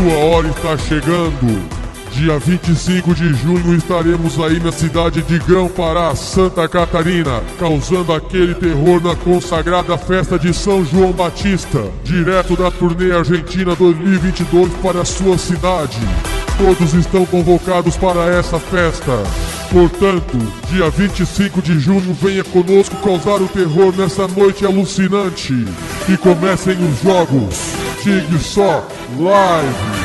sua hora está chegando. Dia 25 de junho estaremos aí na cidade de Grão-Pará, Santa Catarina, causando aquele terror na consagrada festa de São João Batista, direto da turnê Argentina 2022 para a sua cidade. Todos estão convocados para essa festa. Portanto, dia 25 de junho venha conosco causar o terror nessa noite alucinante. E comecem os jogos. Tig só Live.